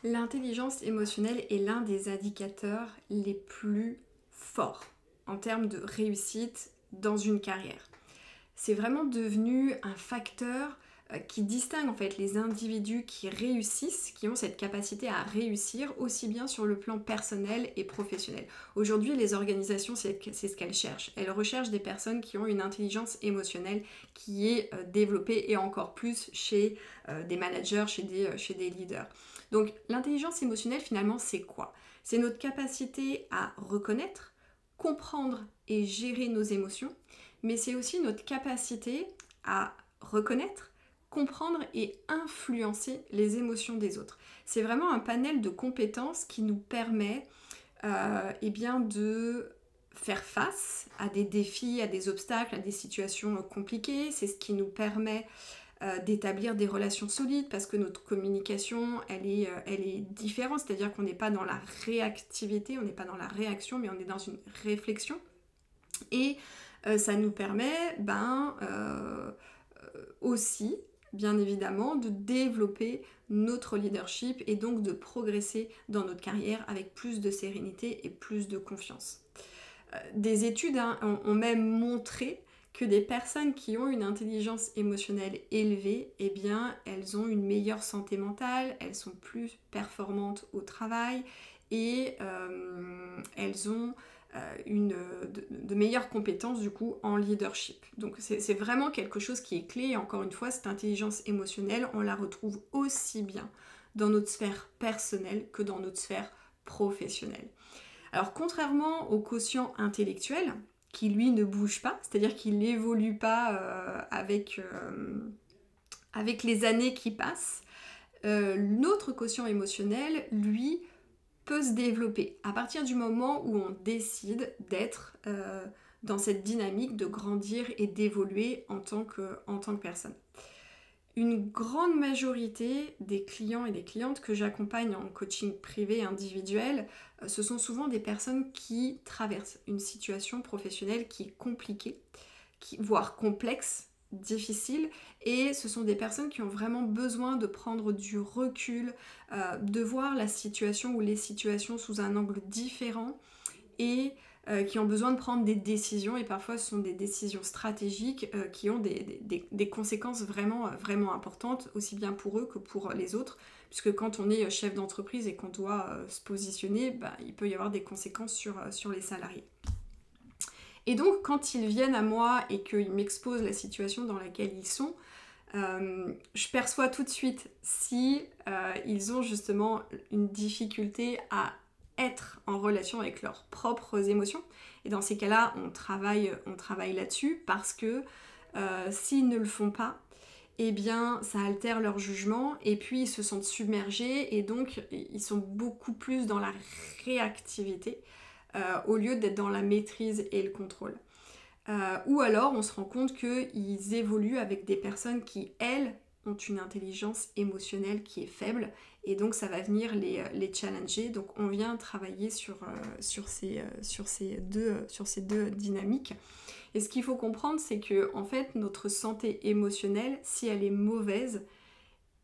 L'intelligence émotionnelle est l'un des indicateurs les plus forts en termes de réussite dans une carrière. C'est vraiment devenu un facteur qui distingue en fait les individus qui réussissent, qui ont cette capacité à réussir aussi bien sur le plan personnel et professionnel. Aujourd'hui, les organisations, c'est ce qu'elles cherchent. Elles recherchent des personnes qui ont une intelligence émotionnelle qui est développée et encore plus chez des managers, chez des leaders. Donc l'intelligence émotionnelle finalement c'est quoi? C'est notre capacité à reconnaître, comprendre et gérer nos émotions, mais c'est aussi notre capacité à reconnaître, comprendre et influencer les émotions des autres. C'est vraiment un panel de compétences qui nous permet de faire face à des défis, à des obstacles, à des situations compliquées. C'est ce qui nous permet d'établir des relations solides parce que notre communication elle est différente, c'est-à-dire qu'on n'est pas dans la réactivité, on n'est pas dans la réaction, mais on est dans une réflexion. Et ça nous permet aussi, bien évidemment, de développer notre leadership et donc de progresser dans notre carrière avec plus de sérénité et plus de confiance. Des études ont même montré que des personnes qui ont une intelligence émotionnelle élevée, eh bien, elles ont une meilleure santé mentale, elles sont plus performantes au travail et elles ont de meilleures compétences du coup en leadership. Donc c'est vraiment quelque chose qui est clé et encore une fois, cette intelligence émotionnelle, on la retrouve aussi bien dans notre sphère personnelle que dans notre sphère professionnelle. Alors contrairement au quotient intellectuel, qui lui ne bouge pas, c'est-à-dire qu'il n'évolue pas avec les années qui passent, notre quotient émotionnel, lui, peut se développer à partir du moment où on décide d'être dans cette dynamique de grandir et d'évoluer en tant que personne. Une grande majorité des clients et des clientes que j'accompagne en coaching privé individuel, ce sont souvent des personnes qui traversent une situation professionnelle qui est compliquée, voire complexe, difficile, et ce sont des personnes qui ont vraiment besoin de prendre du recul, de voir la situation ou les situations sous un angle différent et qui ont besoin de prendre des décisions, et parfois ce sont des décisions stratégiques qui ont des conséquences vraiment, vraiment importantes, aussi bien pour eux que pour les autres, puisque quand on est chef d'entreprise et qu'on doit se positionner, il peut y avoir des conséquences sur les salariés. Et donc quand ils viennent à moi et qu'ils m'exposent la situation dans laquelle ils sont, je perçois tout de suite si ils ont justement une difficulté à être en relation avec leurs propres émotions. Et dans ces cas-là, on travaille là-dessus parce que s'ils ne le font pas, eh bien ça altère leur jugement et puis ils se sentent submergés et donc ils sont beaucoup plus dans la réactivité au lieu d'être dans la maîtrise et le contrôle. Ou alors on se rend compte qu'ils évoluent avec des personnes qui, elles, ont une intelligence émotionnelle qui est faible et donc ça va venir les challenger. Donc on vient travailler sur ces deux dynamiques. Et ce qu'il faut comprendre, c'est que en fait notre santé émotionnelle, si elle est mauvaise,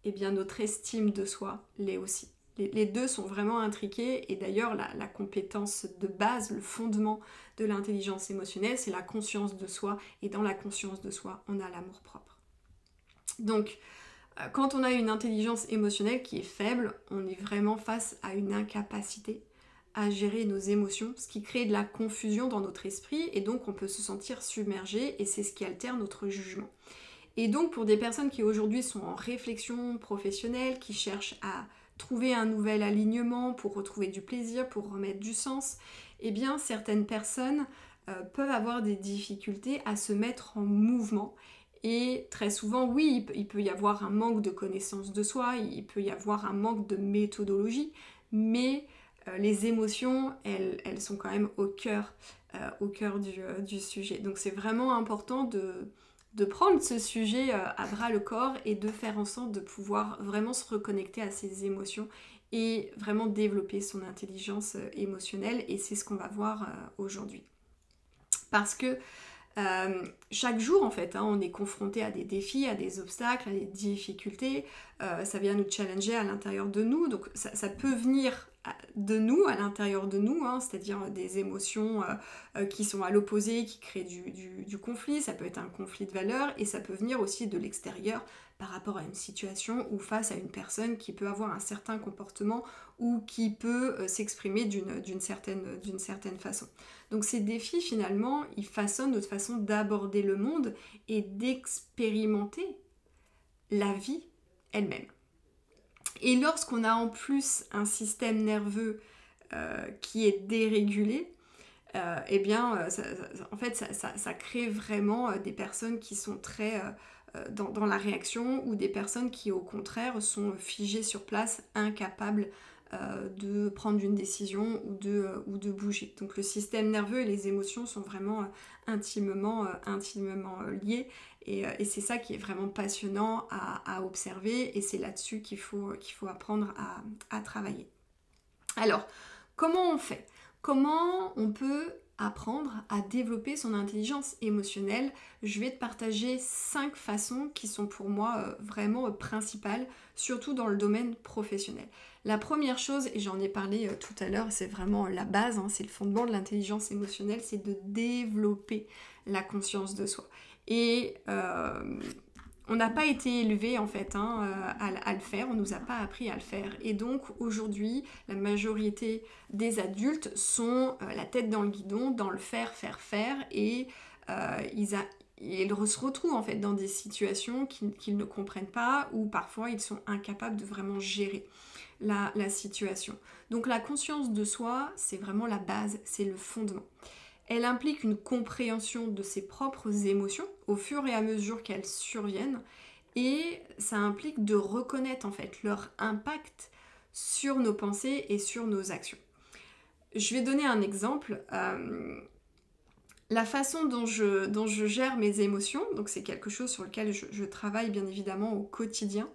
eh bien notre estime de soi l'est aussi. Les deux sont vraiment intriqués et d'ailleurs la compétence de base, le fondement de l'intelligence émotionnelle, c'est la conscience de soi et dans la conscience de soi, on a l'amour-propre. Donc, quand on a une intelligence émotionnelle qui est faible, on est vraiment face à une incapacité à gérer nos émotions, ce qui crée de la confusion dans notre esprit et donc on peut se sentir submergé et c'est ce qui altère notre jugement. Et donc pour des personnes qui aujourd'hui sont en réflexion professionnelle, qui cherchent à trouver un nouvel alignement pour retrouver du plaisir, pour remettre du sens, eh bien certaines personnes peuvent avoir des difficultés à se mettre en mouvement. Et très souvent, oui, il peut y avoir un manque de connaissance de soi, il peut y avoir un manque de méthodologie, mais les émotions, elles sont quand même au cœur du sujet. Donc c'est vraiment important de prendre ce sujet à bras le corps et de faire en sorte de pouvoir vraiment se reconnecter à ses émotions et vraiment développer son intelligence émotionnelle et c'est ce qu'on va voir aujourd'hui. Parce que Chaque jour, en fait, hein, on est confronté à des défis, à des obstacles, à des difficultés. Ça vient nous challenger à l'intérieur de nous. Donc, ça peut venir de nous, à l'intérieur de nous, hein, c'est-à-dire des émotions qui sont à l'opposé, qui créent du conflit. Ça peut être un conflit de valeurs et ça peut venir aussi de l'extérieur par rapport à une situation ou face à une personne qui peut avoir un certain comportement ou qui peut s'exprimer d'une certaine façon. Donc ces défis, finalement, ils façonnent notre façon d'aborder le monde et d'expérimenter la vie elle-même. Et lorsqu'on a en plus un système nerveux qui est dérégulé, eh bien, en fait, ça crée vraiment des personnes qui sont très dans la réaction ou des personnes qui, au contraire, sont figées sur place, incapables de prendre une décision ou de bouger. Donc le système nerveux et les émotions sont vraiment intimement liés et c'est ça qui est vraiment passionnant à observer et c'est là-dessus qu'il faut apprendre à travailler. Alors, comment on fait ? Comment on peut apprendre à développer son intelligence émotionnelle? Je vais te partager 5 façons qui sont pour moi vraiment principales, surtout dans le domaine professionnel. La première chose, et j'en ai parlé tout à l'heure, c'est vraiment la base, hein, c'est le fondement de l'intelligence émotionnelle, c'est de développer la conscience de soi. Et on n'a pas été élevé en fait à le faire, on ne nous a pas appris à le faire. Et donc aujourd'hui, la majorité des adultes sont la tête dans le guidon, dans le faire, et ils se retrouvent en fait dans des situations qu'ils ne comprennent pas ou parfois ils sont incapables de vraiment gérer la situation. Donc la conscience de soi, c'est vraiment la base, c'est le fondement. Elle implique une compréhension de ses propres émotions au fur et à mesure qu'elles surviennent et ça implique de reconnaître en fait leur impact sur nos pensées et sur nos actions. Je vais donner un exemple. La façon dont je gère mes émotions, donc c'est quelque chose sur lequel je travaille bien évidemment au quotidien,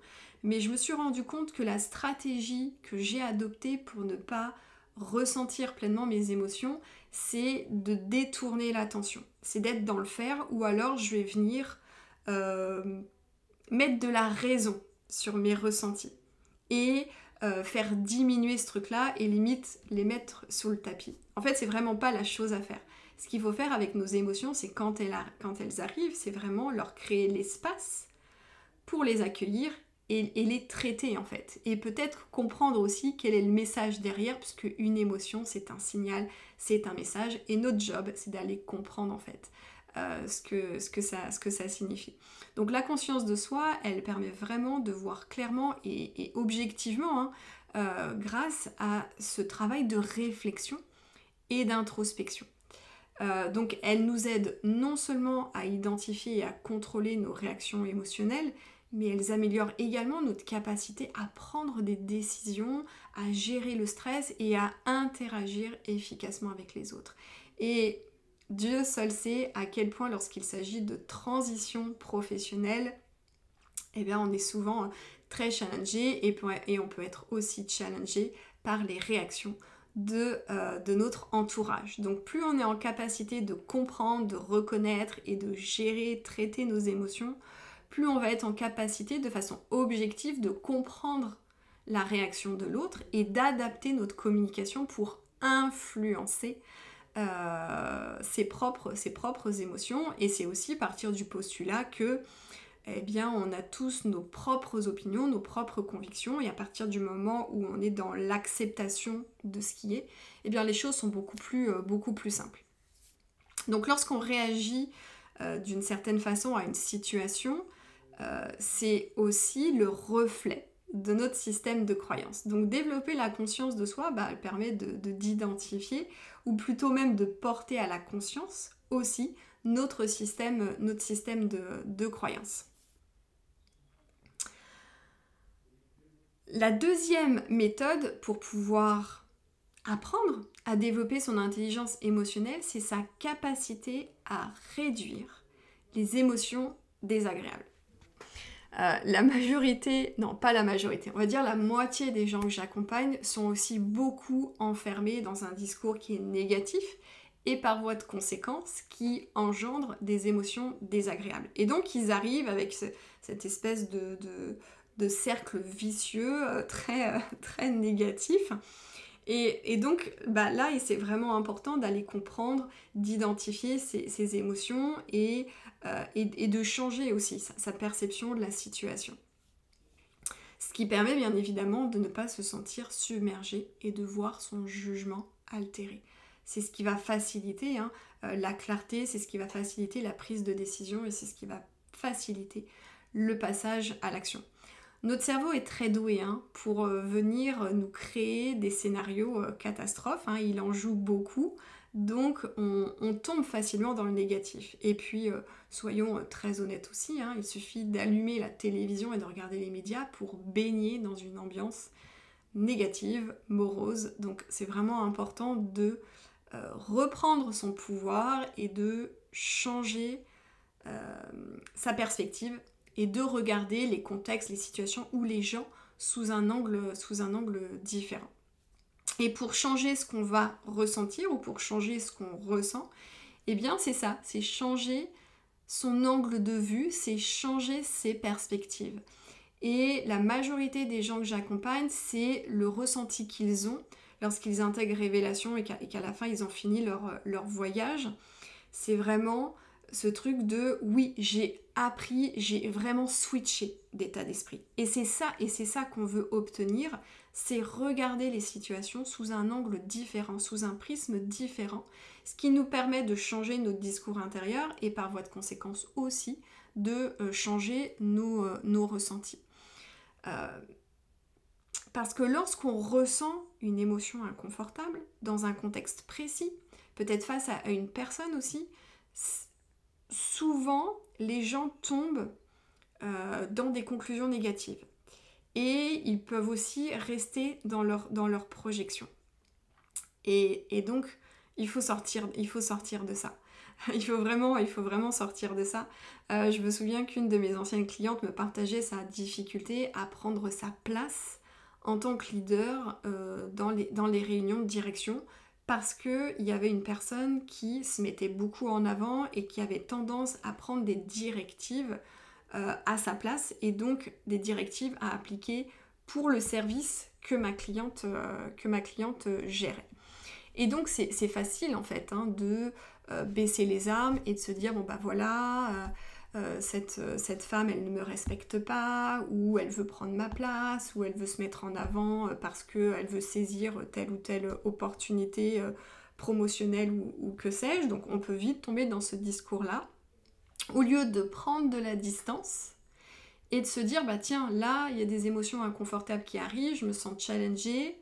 mais je me suis rendu compte que la stratégie que j'ai adoptée pour ne pas ressentir pleinement mes émotions, c'est de détourner l'attention. C'est d'être dans le faire ou alors je vais venir mettre de la raison sur mes ressentis et faire diminuer ce truc-là et limite les mettre sous le tapis. En fait, c'est vraiment pas la chose à faire. Ce qu'il faut faire avec nos émotions, c'est quand elles arrivent, c'est vraiment leur créer l'espace pour les accueillir et les traiter en fait. Et peut-être comprendre aussi quel est le message derrière, puisque une émotion, c'est un signal, c'est un message. Et notre job, c'est d'aller comprendre en fait ce que ça signifie. Donc la conscience de soi, elle permet vraiment de voir clairement et objectivement, grâce à ce travail de réflexion et d'introspection. Donc elle nous aide non seulement à identifier et à contrôler nos réactions émotionnelles, mais elles améliorent également notre capacité à prendre des décisions, à gérer le stress et à interagir efficacement avec les autres. Et Dieu seul sait à quel point lorsqu'il s'agit de transition professionnelle, eh bien on est souvent très challengé et on peut être aussi challengé par les réactions de notre entourage. Donc plus on est en capacité de comprendre, de reconnaître et de gérer, traiter nos émotions, plus on va être en capacité de façon objective de comprendre la réaction de l'autre et d'adapter notre communication pour influencer ses propres émotions. Et c'est aussi partir du postulat que eh bien, on a tous nos propres opinions, nos propres convictions, et à partir du moment où on est dans l'acceptation de ce qui est, eh bien, les choses sont beaucoup plus simples. Donc, lorsqu'on réagit d'une certaine façon à une situation, c'est aussi le reflet de notre système de croyances. Donc, développer la conscience de soi, elle permet d'identifier, ou plutôt même de porter à la conscience aussi notre système de croyances. La deuxième méthode pour pouvoir apprendre à développer son intelligence émotionnelle, c'est sa capacité à réduire les émotions désagréables. La majorité, non pas la majorité, on va dire la moitié des gens que j'accompagne sont aussi beaucoup enfermés dans un discours qui est négatif et par voie de conséquence qui engendre des émotions désagréables. Et donc ils arrivent avec cette espèce de cercle vicieux très négatif. Et donc là, c'est vraiment important d'aller comprendre, d'identifier ces émotions et de changer aussi sa perception de la situation. Ce qui permet bien évidemment de ne pas se sentir submergé et de voir son jugement altéré. C'est ce qui va faciliter la clarté, c'est ce qui va faciliter la prise de décision et c'est ce qui va faciliter le passage à l'action. Notre cerveau est très doué pour venir nous créer des scénarios catastrophes, il en joue beaucoup, donc on tombe facilement dans le négatif. Et puis, soyons très honnêtes aussi, il suffit d'allumer la télévision et de regarder les médias pour baigner dans une ambiance négative, morose. Donc c'est vraiment important de reprendre son pouvoir et de changer sa perspective et de regarder les contextes, les situations ou les gens sous un angle différent. Et pour changer ce qu'on va ressentir ou pour changer ce qu'on ressent, eh bien c'est ça, c'est changer son angle de vue, c'est changer ses perspectives. Et la majorité des gens que j'accompagne, c'est le ressenti qu'ils ont lorsqu'ils intègrent Révélation et qu'à la fin ils ont fini leur voyage. C'est vraiment ce truc de oui, j'ai appris, j'ai vraiment switché d'état d'esprit. Et c'est ça qu'on veut obtenir, c'est regarder les situations sous un angle différent, sous un prisme différent, ce qui nous permet de changer notre discours intérieur et par voie de conséquence aussi de changer nos ressentis. Parce que lorsqu'on ressent une émotion inconfortable dans un contexte précis, peut-être face à une personne aussi, souvent les gens tombent dans des conclusions négatives et ils peuvent aussi rester dans leur projection. Et donc il faut sortir de ça. Il faut vraiment sortir de ça. Je me souviens qu'une de mes anciennes clientes me partageait sa difficulté à prendre sa place en tant que leader dans les réunions de direction parce qu'il y avait une personne qui se mettait beaucoup en avant et qui avait tendance à prendre des directives à sa place et donc des directives à appliquer pour le service que ma cliente gérait. Et donc c'est facile en fait de baisser les armes et de se dire bon bah voilà, cette femme elle ne me respecte pas, ou elle veut prendre ma place, ou elle veut se mettre en avant parce qu'elle veut saisir telle ou telle opportunité promotionnelle ou que sais-je. Donc on peut vite tomber dans ce discours-là, au lieu de prendre de la distance et de se dire bah tiens, là il y a des émotions inconfortables qui arrivent, je me sens challengée.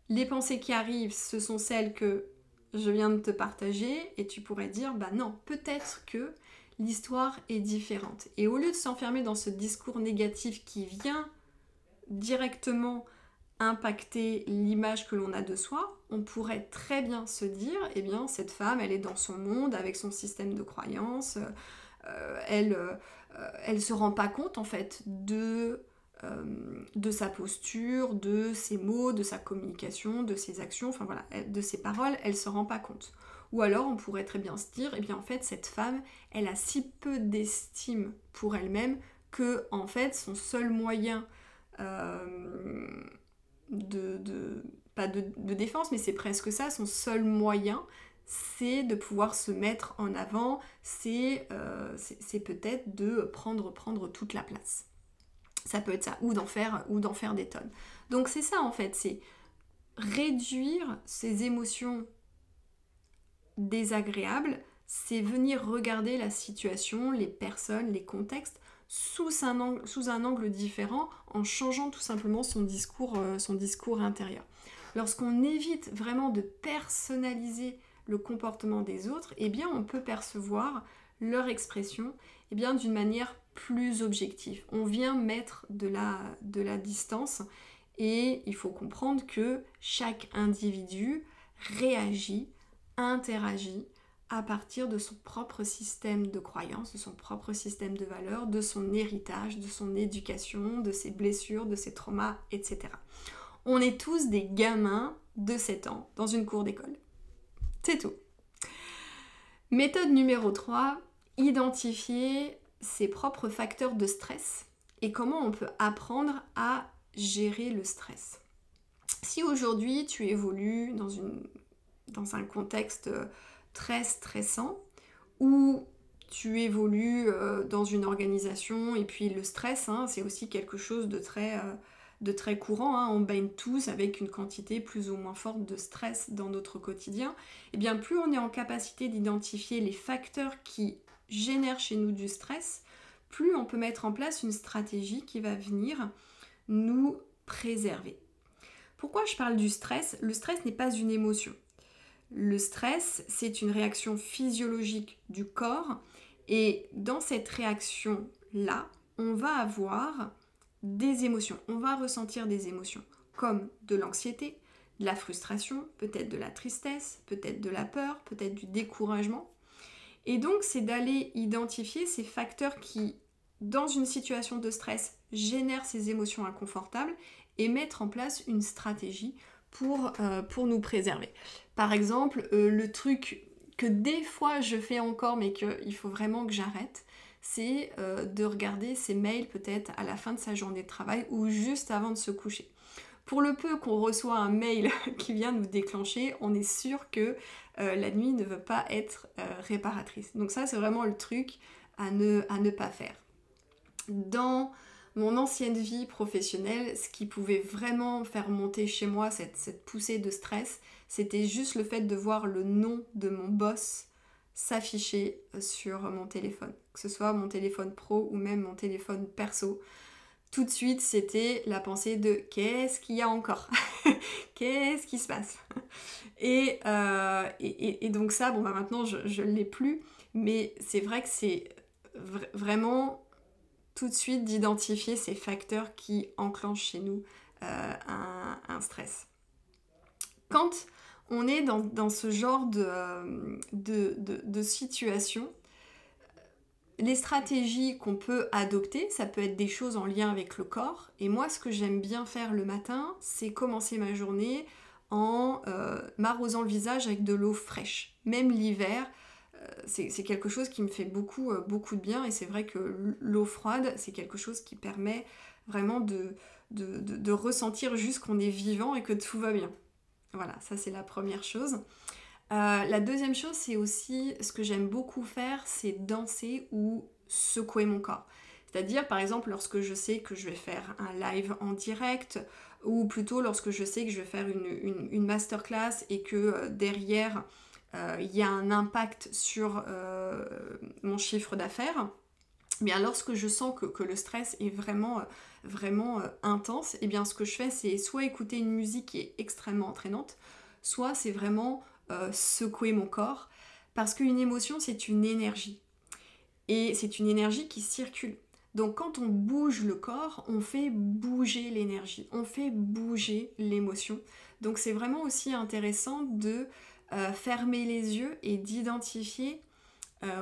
Les pensées qui arrivent, ce sont celles que je viens de te partager et tu pourrais dire, bah non, peut-être que l'histoire est différente. Et au lieu de s'enfermer dans ce discours négatif qui vient directement impacter l'image que l'on a de soi, on pourrait très bien se dire, eh bien, cette femme, elle est dans son monde avec son système de croyances, elle se rend pas compte en fait de sa posture, de ses mots, de sa communication, de ses actions, enfin voilà, de ses paroles, elle se rend pas compte. Ou alors on pourrait très bien se dire, eh bien en fait cette femme, elle a si peu d'estime pour elle-même que en fait son seul moyen pas de défense, mais c'est presque ça, son seul moyen, c'est de pouvoir se mettre en avant, c'est peut-être de prendre toute la place. Ça peut être ça, ou d'en faire des tonnes. Donc c'est ça en fait, c'est réduire ces émotions désagréables, c'est venir regarder la situation, les personnes, les contextes sous un angle différent en changeant tout simplement son discours intérieur. Lorsqu'on évite vraiment de personnaliser le comportement des autres, eh bien on peut percevoir leur expression d'une manière plus objective. On vient mettre de la distance et il faut comprendre que chaque individu réagit, interagit à partir de son propre système de croyances, de son propre système de valeurs, de son héritage, de son éducation, de ses blessures, de ses traumas, etc. On est tous des gamins de 7 ans dans une cour d'école. C'est tout. Méthode numéro 3, identifier ses propres facteurs de stress et comment on peut apprendre à gérer le stress. Si aujourd'hui tu évolues dans un contexte très stressant, où tu évolues dans une organisation, et puis le stress, c'est aussi quelque chose de très courant, on baigne tous avec une quantité plus ou moins forte de stress dans notre quotidien, et bien plus on est en capacité d'identifier les facteurs qui génèrent chez nous du stress, plus on peut mettre en place une stratégie qui va venir nous préserver. Pourquoi je parle du stress ? Le stress n'est pas une émotion. Le stress, c'est une réaction physiologique du corps et dans cette réaction-là, on va avoir des émotions, on va ressentir des émotions comme de l'anxiété, de la frustration, peut-être de la tristesse, peut-être de la peur, peut-être du découragement. Et donc, c'est d'aller identifier ces facteurs qui, dans une situation de stress, génèrent ces émotions inconfortables et mettre en place une stratégie pour nous préserver. Par exemple, le truc que des fois je fais encore mais qu'il faut vraiment que j'arrête, c'est de regarder ses mails peut-être à la fin de sa journée de travail ou juste avant de se coucher. Pour le peu qu'on reçoit un mail qui vient nous déclencher, on est sûr que la nuit ne veut pas être réparatrice. Donc ça, c'est vraiment le truc à ne pas faire. Dans mon ancienne vie professionnelle, ce qui pouvait vraiment faire monter chez moi cette poussée de stress, c'était juste le fait de voir le nom de mon boss s'afficher sur mon téléphone. Que ce soit mon téléphone pro ou même mon téléphone perso. Tout de suite, c'était la pensée de « qu'est-ce qu'il y a encore ?» Qu'est-ce qui se passe ? Et donc ça, maintenant, je ne l'ai plus. Mais c'est vrai que c'est vraiment tout de suite d'identifier ces facteurs qui enclenchent chez nous un stress. Quand on est dans ce genre de situation, les stratégies qu'on peut adopter, ça peut être des choses en lien avec le corps. Et moi, ce que j'aime bien faire le matin, c'est commencer ma journée en m'arrosant le visage avec de l'eau fraîche. Même l'hiver, c'est quelque chose qui me fait beaucoup de bien. Et c'est vrai que l'eau froide, c'est quelque chose qui permet vraiment de ressentir juste qu'on est vivant et que tout va bien. Voilà, ça c'est la première chose. La deuxième chose, c'est aussi ce que j'aime beaucoup faire, c'est danser ou secouer mon corps. C'est-à-dire, par exemple, lorsque je sais que je vais faire un live en direct, ou plutôt lorsque je sais que je vais faire une masterclass et que derrière, il y a un impact sur mon chiffre d'affaires, bien lorsque je sens que le stress est vraiment intense, et bien ce que je fais, c'est soit écouter une musique qui est extrêmement entraînante, soit c'est vraiment secouer mon corps, parce qu'une émotion, c'est une énergie. Et c'est une énergie qui circule. Donc quand on bouge le corps, on fait bouger l'énergie, on fait bouger l'émotion. Donc c'est vraiment aussi intéressant de fermer les yeux et d'identifier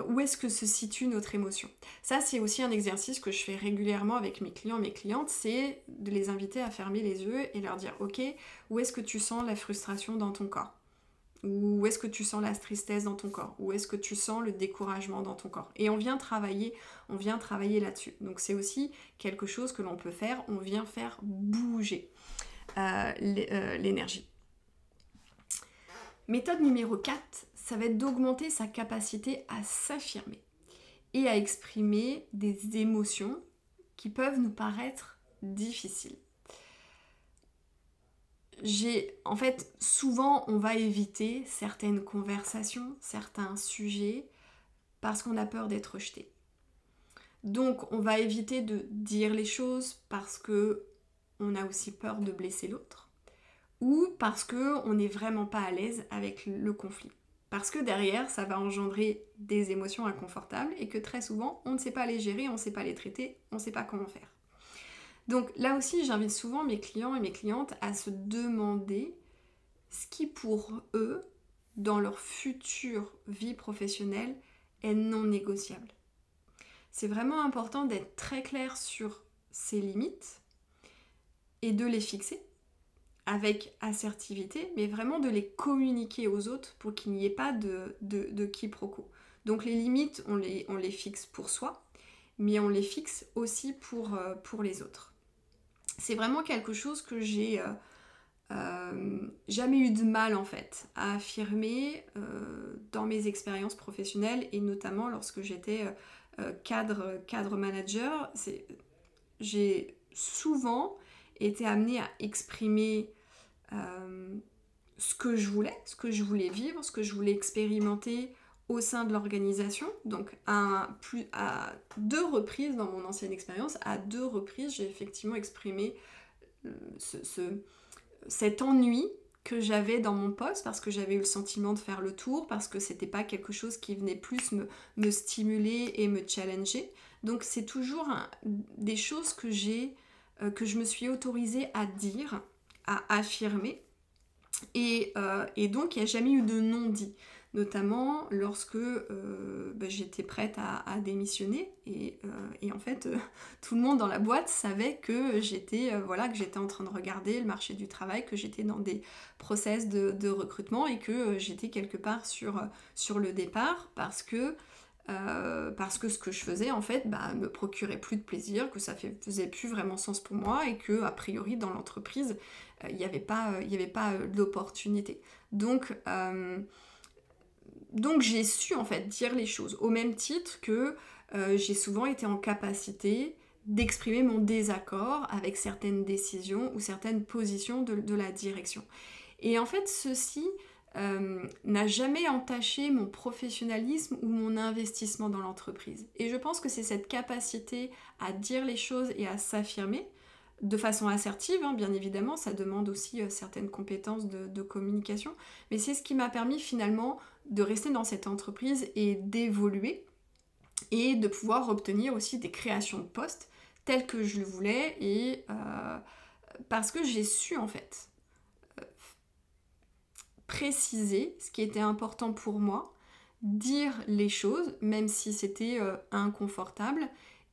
où est-ce que se situe notre émotion. Ça, c'est aussi un exercice que je fais régulièrement avec mes clients, mes clientes, c'est de les inviter à fermer les yeux et leur dire « Ok, où est-ce que tu sens la frustration dans ton corps ? Où est-ce que tu sens la tristesse dans ton corps ? Où est-ce que tu sens le découragement dans ton corps ?» Et on vient travailler là-dessus. Donc c'est aussi quelque chose que l'on peut faire, on vient faire bouger l'énergie. Méthode numéro 4, ça va être d'augmenter sa capacité à s'affirmer et à exprimer des émotions qui peuvent nous paraître difficiles. En fait, souvent, on va éviter certaines conversations, certains sujets, parce qu'on a peur d'être rejeté. Donc, on va éviter de dire les choses parce qu'on a aussi peur de blesser l'autre, ou parce qu'on n'est vraiment pas à l'aise avec le conflit. Parce que derrière, ça va engendrer des émotions inconfortables et que très souvent, on ne sait pas les gérer, on ne sait pas les traiter, on ne sait pas comment faire. Donc là aussi, j'invite souvent mes clients et mes clientes à se demander ce qui pour eux, dans leur future vie professionnelle, est non négociable. C'est vraiment important d'être très clair sur ses limites et de les fixer avec assertivité, mais vraiment de les communiquer aux autres pour qu'il n'y ait pas de quiproquo. Donc les limites, on les fixe pour soi, mais on les fixe aussi pour les autres. C'est vraiment quelque chose que j'ai jamais eu de mal en fait à affirmer dans mes expériences professionnelles et notamment lorsque j'étais cadre manager. J'ai souvent été amenée à exprimer ce que je voulais vivre, ce que je voulais expérimenter au sein de l'organisation. Donc à 2 reprises dans mon ancienne expérience, à 2 reprises, j'ai effectivement exprimé cet ennui que j'avais dans mon poste parce que j'avais eu le sentiment de faire le tour, parce que c'était pas quelque chose qui venait plus me stimuler et me challenger. Donc c'est toujours des choses que je me suis autorisée à dire, à affirmer. Et donc il n'y a jamais eu de non-dit, notamment lorsque j'étais prête à démissionner et en fait tout le monde dans la boîte savait que j'étais en train de regarder le marché du travail, que j'étais dans des process de recrutement et que j'étais quelque part sur le départ parce que ce que je faisais en fait me procurait plus de plaisir, que ça faisait plus vraiment sens pour moi et que a priori dans l'entreprise il n'y avait pas d'opportunité. Donc j'ai su en fait dire les choses au même titre que j'ai souvent été en capacité d'exprimer mon désaccord avec certaines décisions ou certaines positions de la direction. Et en fait ceci n'a jamais entaché mon professionnalisme ou mon investissement dans l'entreprise. Et je pense que c'est cette capacité à dire les choses et à s'affirmer de façon assertive, bien évidemment, ça demande aussi certaines compétences de communication, mais c'est ce qui m'a permis finalement de rester dans cette entreprise et d'évoluer et de pouvoir obtenir aussi des créations de postes telles que je le voulais et parce que j'ai su en fait préciser ce qui était important pour moi, dire les choses, même si c'était inconfortable,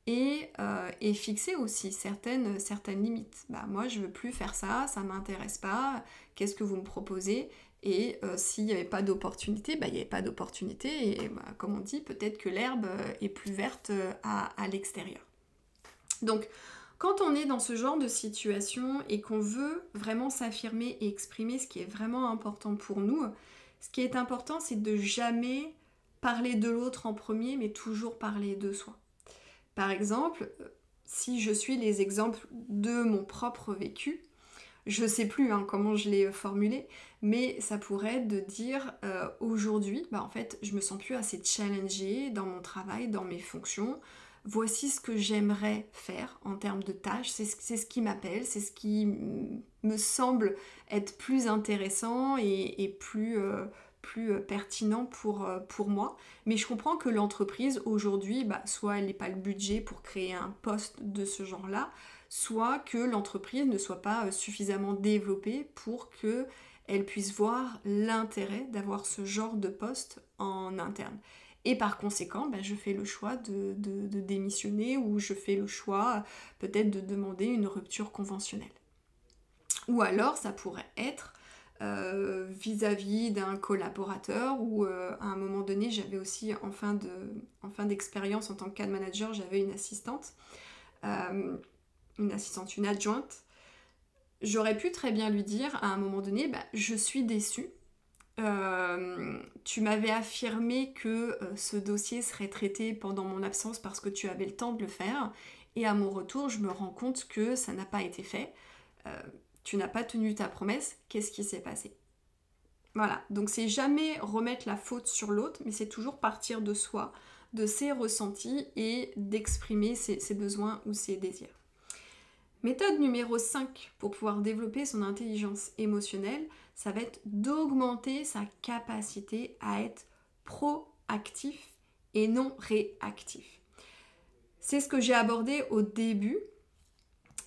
et fixer aussi certaines limites. Moi, je veux plus faire ça, ça m'intéresse pas, qu'est-ce que vous me proposez ? Et s'il n'y avait pas d'opportunité, il n'y avait pas d'opportunité, et comme on dit, peut-être que l'herbe est plus verte à l'extérieur. Donc, quand on est dans ce genre de situation et qu'on veut vraiment s'affirmer et exprimer ce qui est vraiment important pour nous, ce qui est important, c'est de jamais parler de l'autre en premier, mais toujours parler de soi. Par exemple, si je suis les exemples de mon propre vécu, je ne sais plus comment je l'ai formulé, mais ça pourrait être de dire aujourd'hui, en fait, je me sens plus assez challengée dans mon travail, dans mes fonctions. Voici ce que j'aimerais faire en termes de tâches, c'est ce qui m'appelle, c'est ce qui me semble être plus intéressant et plus pertinent pour moi. Mais je comprends que l'entreprise aujourd'hui, soit elle n'ait pas le budget pour créer un poste de ce genre-là, soit que l'entreprise ne soit pas suffisamment développée pour qu'elle puisse voir l'intérêt d'avoir ce genre de poste en interne. Et par conséquent, je fais le choix de démissionner ou je fais le choix peut-être de demander une rupture conventionnelle. Ou alors ça pourrait être vis-à-vis d'un collaborateur ou à un moment donné, j'avais aussi en fin d'expérience en tant que cadre manager, j'avais une assistante, une adjointe. J'aurais pu très bien lui dire à un moment donné, je suis déçue. Tu m'avais affirmé que ce dossier serait traité pendant mon absence parce que tu avais le temps de le faire et à mon retour je me rends compte que ça n'a pas été fait, tu n'as pas tenu ta promesse, qu'est-ce qui s'est passé ? Voilà, donc c'est jamais remettre la faute sur l'autre, mais c'est toujours partir de soi, de ses ressentis et d'exprimer ses besoins ou ses désirs. Méthode numéro 5 pour pouvoir développer son intelligence émotionnelle, ça va être d'augmenter sa capacité à être proactif et non réactif. C'est ce que j'ai abordé au début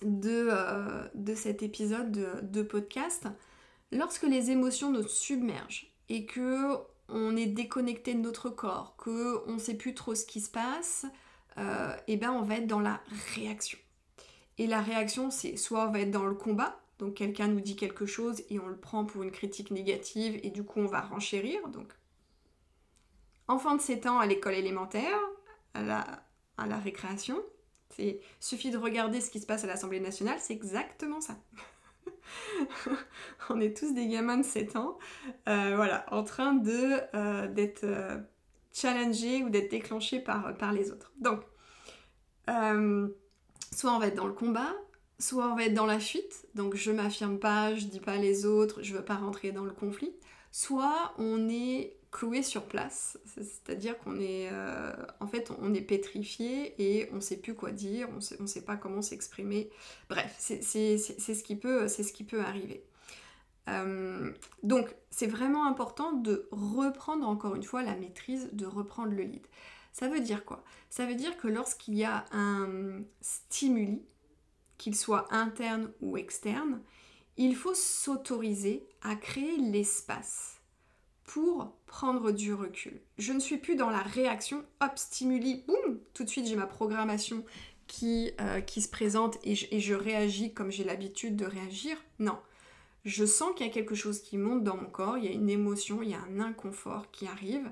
de cet épisode de podcast. Lorsque les émotions nous submergent et qu'on est déconnecté de notre corps, qu'on ne sait plus trop ce qui se passe, on va être dans la réaction. Et la réaction, c'est soit on va être dans le combat, donc quelqu'un nous dit quelque chose et on le prend pour une critique négative et du coup on va renchérir. Donc enfant de 7 ans à l'école élémentaire, à la récréation, suffit de regarder ce qui se passe à l'Assemblée nationale, c'est exactement ça. On est tous des gamins de 7 ans, voilà, en train d'être challengés ou d'être déclenchés par les autres. Donc, soit on va être dans le combat, soit on va être dans la fuite, donc je m'affirme pas, je dis pas les autres, je veux pas rentrer dans le conflit, soit on est cloué sur place, c'est-à-dire qu'on est en fait on est pétrifié et on sait plus quoi dire, on sait pas comment s'exprimer. Bref, c'est ce qui peut arriver. Donc c'est vraiment important de reprendre encore une fois la maîtrise, de reprendre le lead. Ça veut dire quoi? Ça veut dire que lorsqu'il y a un stimuli, qu'il soit interne ou externe, il faut s'autoriser à créer l'espace pour prendre du recul. Je ne suis plus dans la réaction, hop, stimuli, boum, tout de suite j'ai ma programmation qui se présente et je réagis comme j'ai l'habitude de réagir. Non, je sens qu'il y a quelque chose qui monte dans mon corps, il y a une émotion, il y a un inconfort qui arrive.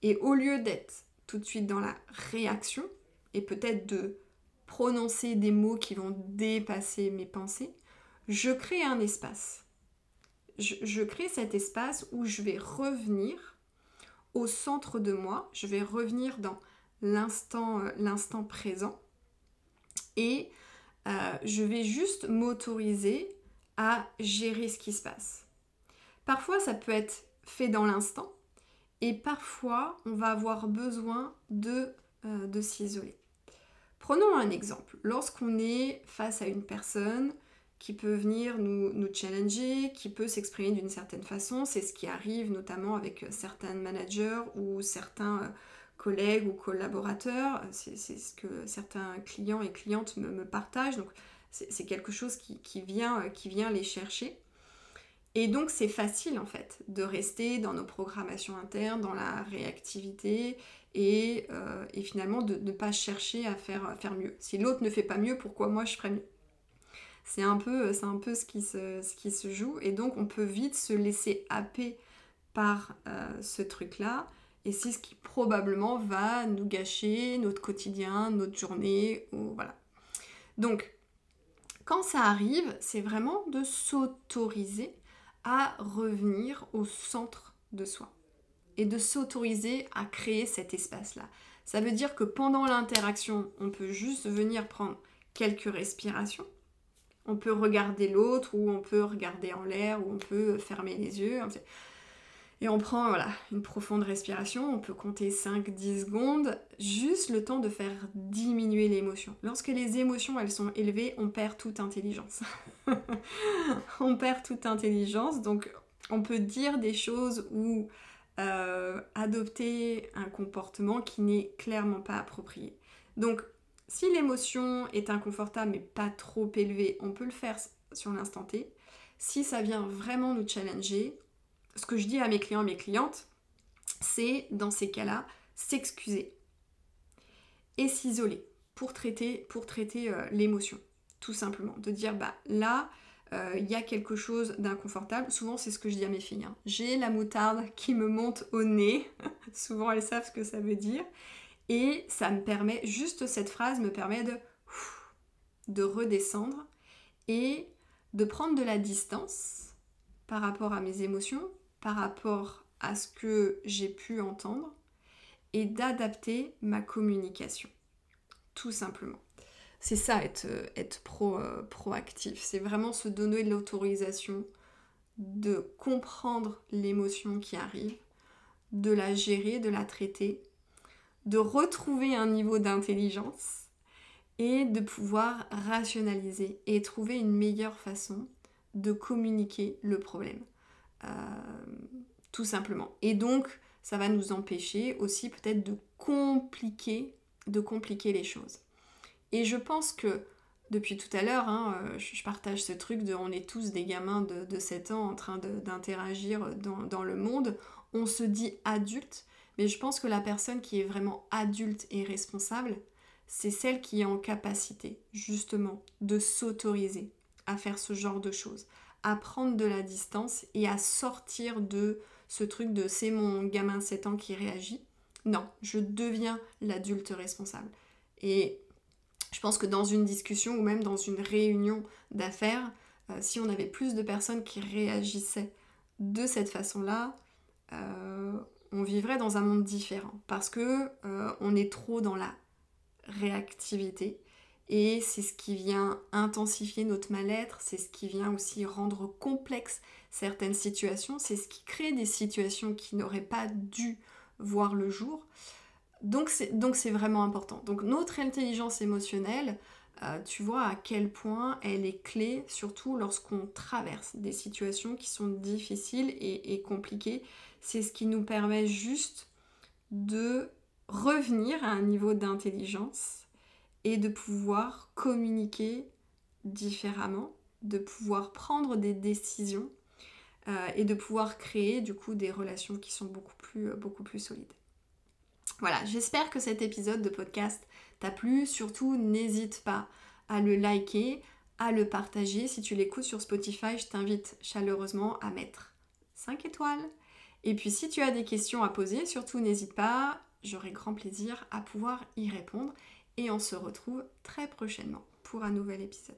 Et au lieu d'être tout de suite dans la réaction, et peut-être de prononcer des mots qui vont dépasser mes pensées, je crée un espace. Je crée cet espace où je vais revenir au centre de moi, je vais revenir dans l'instant présent et je vais juste m'autoriser à gérer ce qui se passe. Parfois, ça peut être fait dans l'instant et parfois, on va avoir besoin de s'isoler. Prenons un exemple. Lorsqu'on est face à une personne qui peut venir nous challenger, qui peut s'exprimer d'une certaine façon, c'est ce qui arrive notamment avec certains managers ou certains collègues ou collaborateurs, c'est ce que certains clients et clientes me partagent, donc c'est quelque chose qui vient les chercher. Et donc c'est facile en fait de rester dans nos programmations internes, dans la réactivité et finalement de ne pas chercher à faire mieux. Si l'autre ne fait pas mieux, pourquoi moi je ferais mieux? C'est un peu ce qui se joue et donc on peut vite se laisser happer par ce truc-là et c'est ce qui probablement va nous gâcher notre quotidien, notre journée, voilà. Donc quand ça arrive, c'est vraiment de s'autoriser à revenir au centre de soi et de s'autoriser à créer cet espace-là. Ça veut dire que pendant l'interaction, on peut juste venir prendre quelques respirations. On peut regarder l'autre ou on peut regarder en l'air ou on peut fermer les yeux. Et on prend une profonde respiration, on peut compter 5-10 secondes, juste le temps de faire diminuer l'émotion. Lorsque les émotions elles sont élevées, on perd toute intelligence. On perd toute intelligence, donc on peut dire des choses ou adopter un comportement qui n'est clairement pas approprié. Donc si l'émotion est inconfortable mais pas trop élevée, on peut le faire sur l'instant T. Si ça vient vraiment nous challenger, ce que je dis à mes clients et mes clientes, c'est dans ces cas-là, s'excuser et s'isoler pour traiter l'émotion, tout simplement. De dire, là, il y a quelque chose d'inconfortable. Souvent, c'est ce que je dis à mes filles. J'ai la moutarde qui me monte au nez. Souvent, elles savent ce que ça veut dire. Et ça me permet, juste cette phrase me permet de redescendre et de prendre de la distance par rapport à mes émotions, par rapport à ce que j'ai pu entendre et d'adapter ma communication, tout simplement. C'est ça, être proactif. C'est vraiment se donner l'autorisation de comprendre l'émotion qui arrive, de la gérer, de la traiter, de retrouver un niveau d'intelligence et de pouvoir rationaliser et trouver une meilleure façon de communiquer le problème. Tout simplement. Et donc, ça va nous empêcher aussi peut-être de compliquer les choses. Et je pense que, depuis tout à l'heure, je partage ce truc de on est tous des gamins de 7 ans en train d'interagir dans le monde. On se dit adulte, mais je pense que la personne qui est vraiment adulte et responsable, c'est celle qui est en capacité, justement, de s'autoriser à faire ce genre de choses, à prendre de la distance et à sortir de ce truc de c'est mon gamin de 7 ans qui réagit. Non, je deviens l'adulte responsable. Et je pense que dans une discussion ou même dans une réunion d'affaires, si on avait plus de personnes qui réagissaient de cette façon-là, on vivrait dans un monde différent. Parce que on est trop dans la réactivité. Et c'est ce qui vient intensifier notre mal-être, c'est ce qui vient aussi rendre complexe certaines situations, c'est ce qui crée des situations qui n'auraient pas dû voir le jour. Donc c'est vraiment important. Donc notre intelligence émotionnelle, tu vois à quel point elle est clé, surtout lorsqu'on traverse des situations qui sont difficiles et compliquées. C'est ce qui nous permet juste de revenir à un niveau d'intelligence et de pouvoir communiquer différemment, de pouvoir prendre des décisions et de pouvoir créer du coup des relations qui sont beaucoup plus solides. Voilà, j'espère que cet épisode de podcast t'a plu. Surtout, n'hésite pas à le liker, à le partager. Si tu l'écoutes sur Spotify, je t'invite chaleureusement à mettre 5 étoiles. Et puis si tu as des questions à poser, surtout n'hésite pas, j'aurai grand plaisir à pouvoir y répondre. Et on se retrouve très prochainement pour un nouvel épisode.